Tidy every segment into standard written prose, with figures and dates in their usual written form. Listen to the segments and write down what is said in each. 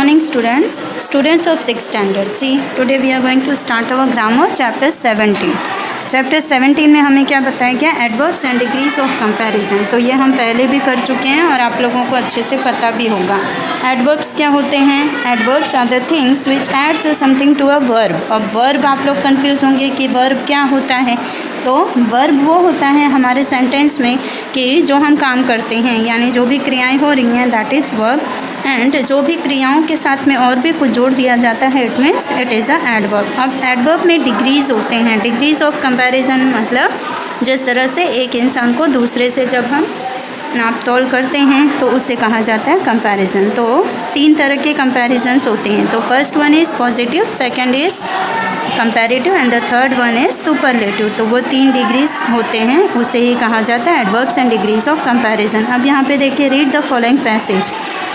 morning students of 6th standard. See, today we are going to start our grammar chapter 17. Chapter 17 में हमें क्या बताया गया, adverbs and degrees of comparison. तो ये हम पहले भी कर चुके हैं और आप लोगों को अच्छे से पता भी होगा. एडवर्ब्स क्या होते हैं? Adverbs are the things which adds something to a verb. अब वर्ब आप लोग कंफ्यूज होंगे कि वर्ब क्या होता है. तो वर्ब वो होता है हमारे सेंटेंस में कि जो हम काम करते हैं, यानी जो भी क्रियाएं हो रही हैं, दैट इज़ वर्ब. एंड जो भी क्रियाओं के साथ में और भी कुछ जोड़ दिया जाता है, it means it is a adverb. अब एडवर्ब में डिग्रीज होते हैं. डिग्रीज ऑफ कंपैरिजन मतलब जिस तरह से एक इंसान को दूसरे से जब हम नाप तोल करते हैं तो उसे कहा जाता है कंपैरिजन. तो 3 तरह के कंपैरिजन्स होते हैं. तो first one is positive, second is comparative and the third one is superlative. तो वो 3 डिग्रीज होते हैं, उसे ही कहा जाता है adverbs and degrees of comparison. अब यहाँ पे देखिए, रीड द फॉलोइंग पैसेज.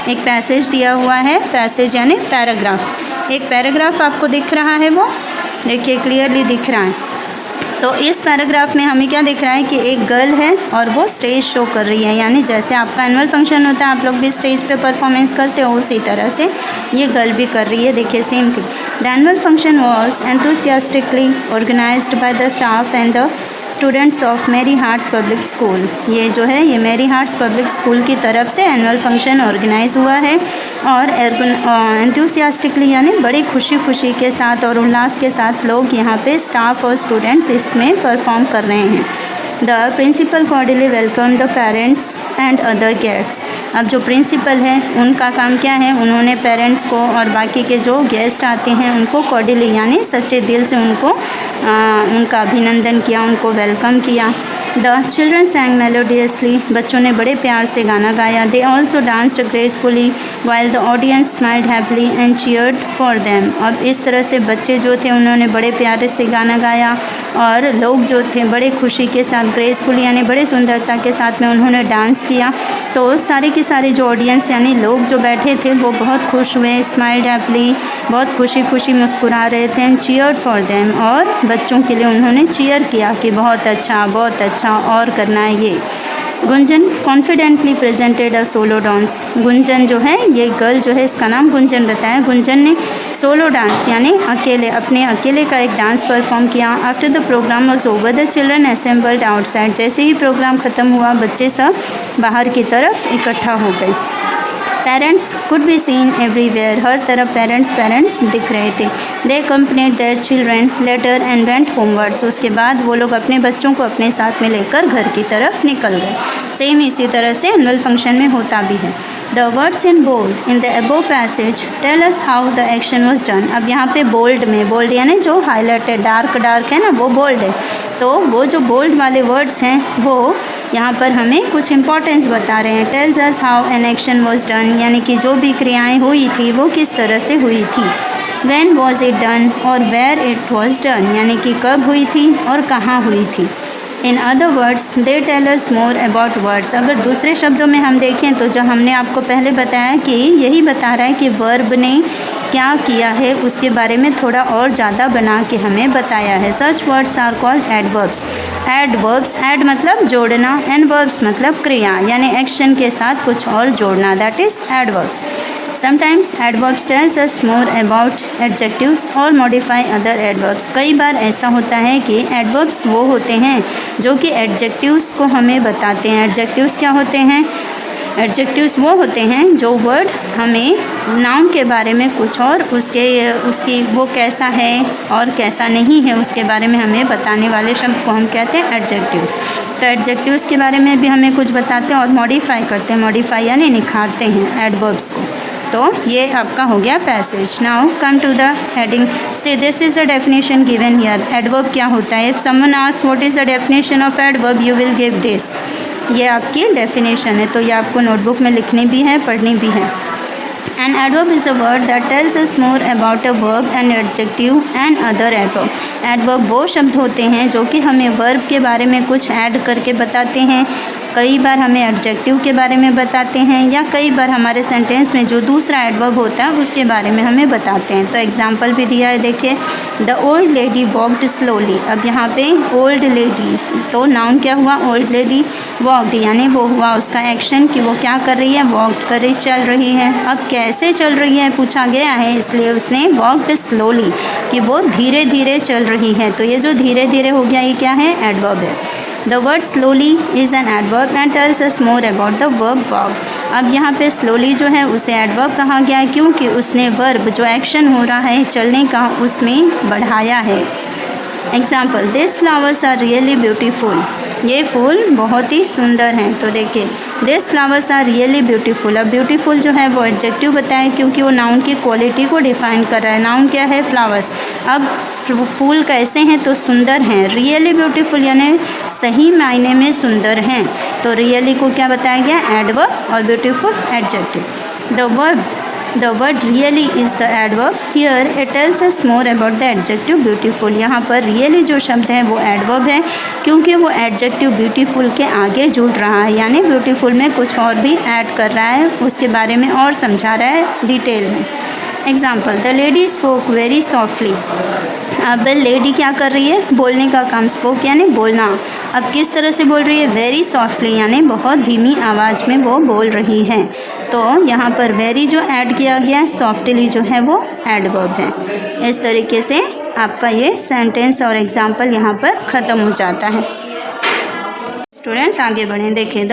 एक पैसेज दिया हुआ है. पैसेज यानी पैराग्राफ. एक पैराग्राफ आपको दिख रहा है, वो देखिए क्लियरली दिख रहा है. तो इस पैराग्राफ में हमें क्या दिख रहा है कि एक गर्ल है और वो स्टेज शो कर रही है. यानी जैसे आपका एनुअल फंक्शन होता है, आप लोग भी स्टेज पे परफॉर्मेंस करते हो, उसी तरह से ये गर्ल भी कर रही है. देखिए same thing. The annual function was enthusiastically organised by the staff and the students of Mary Hearts Public School. ये जो है, ये मेरी हार्ट्स पब्लिक स्कूल की तरफ से एनुअल फंक्शन ऑर्गेनाइज हुआ है. और एंथुसियास्टिकली यानी बड़ी खुशी के साथ और उल्लास के साथ लोग यहाँ पे स्टाफ और स्टूडेंट्स इसमें परफॉर्म कर रहे हैं. The principal cordially welcome the parents and other guests. अब जो प्रिंसिपल है, उनका काम क्या है, उन्होंने पेरेंट्स को और बाकी के जो गेस्ट आते हैं उनको कॉर्डियली यानी सच्चे दिल से उनका अभिनंदन किया, उनको वेलकम किया. The children sang melodiously. बच्चों ने बड़े प्यार से गाना गाया. They also danced gracefully while the audience smiled happily and cheered for them. अब इस तरह से बच्चे जो थे उन्होंने बड़े प्यारे से गाना गाया और लोग जो थे बड़े खुशी के साथ, ग्रेसफुली यानी बड़े सुंदरता के साथ में उन्होंने डांस किया. तो सारे के सारे जो ऑडियंस यानी लोग जो बैठे थे वो बहुत खुश हुए. स्माइल्ड हैप्पीली, बहुत खुशी मुस्कुरा रहे थे. एंड चीयर्ड फॉर देम, और बच्चों के लिए उन्होंने चीयर किया कि बहुत अच्छा और करना है ये. Gunjan confidently presented a solo dance. Gunjan जो है, ये गर्ल जो है, इसका नाम गुंजन बताया. गुंजन ने सोलो डांस यानी अपने अकेले का एक डांस परफॉर्म किया. After the programme was over the children assembled outside. जैसे ही प्रोग्राम ख़त्म हुआ, बच्चे सब बाहर की तरफ इकट्ठा हो गए. Parents could be seen everywhere. हर तरफ पेरेंट्स दिख रहे थे. They accompanied their children later and went homewards. उसके बाद वो लोग अपने बच्चों को अपने साथ में लेकर घर की तरफ निकल गए. सेम इसी तरह से एनुअल फंक्शन में होता भी है. The words in bold in the above passage tell us how the action was done. अब यहाँ पे बोल्ड में, बोल्ड यानी जो हाईलाइट है, डार्क है ना, वो बोल्ड है. तो वो जो बोल्ड वाले वर्ड्स हैं वो यहाँ पर हमें कुछ इंपॉर्टेंस बता रहे हैं. Tells us how an action was done, यानी कि जो भी क्रियाएँ हुई थी वो किस तरह से हुई थी. When was it done और where it was done, यानी कि कब हुई थी और कहाँ हुई थी. In other words they tell us more about words. अगर दूसरे शब्दों में हम देखें तो जो हमने आपको पहले बताया कि यही बता रहा है कि वर्ब ने क्या किया है, उसके बारे में थोड़ा और ज़्यादा बना के हमें बताया है. Such words are called adverbs. Adverbs, add मतलब जोड़ना, एंड वर्ब्स मतलब क्रिया यानी एक्शन के साथ कुछ और जोड़ना, that is adverbs. Sometimes adverbs tells us more about adjectives or modify other adverbs. कई बार ऐसा होता है कि adverbs वो होते हैं जो कि adjectives को हमें बताते हैं. adjectives क्या होते हैं? एडजेक्टिव्स वो होते हैं जो वर्ड हमें नाउन के बारे में कुछ और उसकी वो कैसा है और कैसा नहीं है उसके बारे में हमें बताने वाले शब्द को हम कहते हैं एडजेक्टिव्स. तो एडजेक्टिव्स के बारे में भी हमें कुछ बताते हैं और मॉडिफाई करते हैं. मॉडिफाई यानी निखारते हैं एडवर्ब्स को. तो ये आपका हो गया passage. Now come to the heading. See this is the definition given here. Adverb क्या होता है? If someone asks what is the definition of adverb, you will give this. ये आपकी डेफिनेशन है, तो ये आपको नोटबुक में लिखनी भी है, पढ़नी भी है. An adverb is a word that tells us more about a verb, an adjective and other adverb. Adverb वो शब्द होते हैं जो कि हमें वर्ब के बारे में कुछ ऐड करके बताते हैं कई बार हमें एडजेक्टिव के बारे में बताते हैं या कई बार हमारे सेंटेंस में जो दूसरा एडवर्ब होता है उसके बारे में हमें बताते हैं। तो एग्जांपल भी दिया है, देखिए the old lady walked slowly. अब यहाँ पे ओल्ड लेडी, तो नाउन क्या हुआ, ओल्ड लेडी, वॉक्ड यानी वो हुआ उसका एक्शन कि वो क्या कर रही है, वॉक कर रही, चल रही है। अब कैसे चल रही है पूछा गया है, इसलिए उसने वॉक्ड स्लोली कि वो धीरे धीरे चल रही है। तो ये जो धीरे धीरे हो गया ये क्या है, एडवर्ब है। The word slowly is an adverb and tells us more about the verb walk. अब यहाँ पे स्लोली जो है उसे एडवर्ब कहा गया है क्योंकि उसने वर्ब जो एक्शन हो रहा है चलने का उसमें बढ़ाया है। Example, this flowers are really beautiful. ये फूल बहुत ही सुंदर हैं। तो देखिए this flowers are really beautiful. अब ब्यूटीफुल जो है वो एडजेक्टिव बताएं क्योंकि वो नाउन की क्वालिटी को डिफाइन कर रहा है। नाउन क्या है, फ्लावर्स। अब फूल कैसे हैं, तो सुंदर हैं। रियली ब्यूटीफुल यानी सही मायने में सुंदर हैं। तो रियली को क्या बताया गया, एडवर्ब, और beautiful adjective. The word really is the adverb. Here it tells us more about the adjective beautiful. यहाँ पर really जो शब्द है वो adverb है क्योंकि वो adjective beautiful के आगे जुड़ रहा है, यानी beautiful में कुछ और भी ऐड कर रहा है, उसके बारे में और समझा रहा है डिटेल में। Example, the lady spoke very softly. अब लेडी क्या कर रही है, बोलने का काम, स्पोक यानी बोलना। अब किस तरह से बोल रही है, वेरी सॉफ्टली यानी बहुत धीमी आवाज़ में वो बोल रही है। तो यहाँ पर वेरी जो ऐड किया गया, सॉफ्टली जो है वो एडवर्ब है। इस तरीके से आपका ये सेंटेंस और एग्जाम्पल यहाँ पर ख़त्म हो जाता है। स्टूडेंट्स आगे बढ़ें, देखें the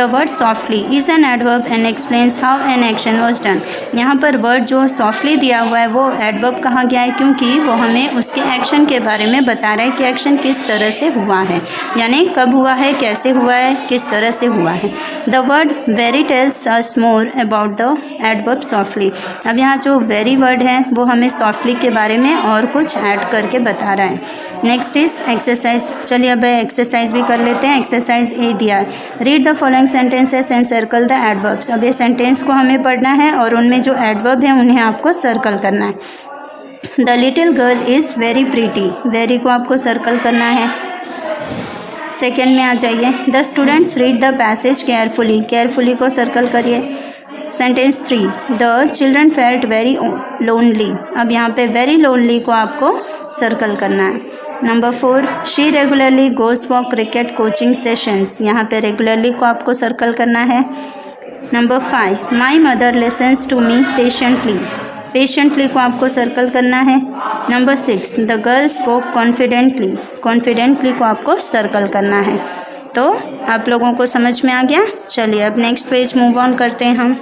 word softly is an adverb and explains how an action was done. यहाँ पर वर्ड जो सॉफ्टली दिया हुआ है वो एडवर्ब कहा गया है क्योंकि वो हमें उसके एक्शन के बारे में बता रहा है कि एक्शन किस तरह से हुआ है, यानी कब हुआ है, कैसे हुआ है, किस तरह से हुआ है। The word very tells us more about the adverb softly. अब यहाँ जो वेरी वर्ड है वो हमें सॉफ्टली के बारे में और कुछ ऐड करके बता रहा है। Next is exercise. चलिए अब एक्सरसाइज भी कर लेते हैं। एक्सरसाइज ए दिया है, read the following sentences and circle the adverbs. अब ये सेंटेंस को हमें पढ़ना है और उनमें जो एडवर्ब है उन्हें आपको सर्कल करना है। The little girl is very pretty. Very को आपको सर्कल करना है। सेकेंड में आ जाइए, the students read the passage carefully. Carefully को सर्कल करिए। Sentence 3, the children felt very lonely. अब यहाँ पे वेरी लोनली को आपको सर्कल करना है। Number 4, she regularly goes for cricket coaching sessions. यहाँ पे रेगुलरली को आपको सर्कल करना है। Number 5, my mother listens to me patiently. Patiently को आपको सर्कल करना है। Number 6, the girl spoke confidently. Confidently को आपको सर्कल करना है। तो आप लोगों को समझ में आ गया। चलिए अब नेक्स्ट पेज मूव ऑन करते हैं हम।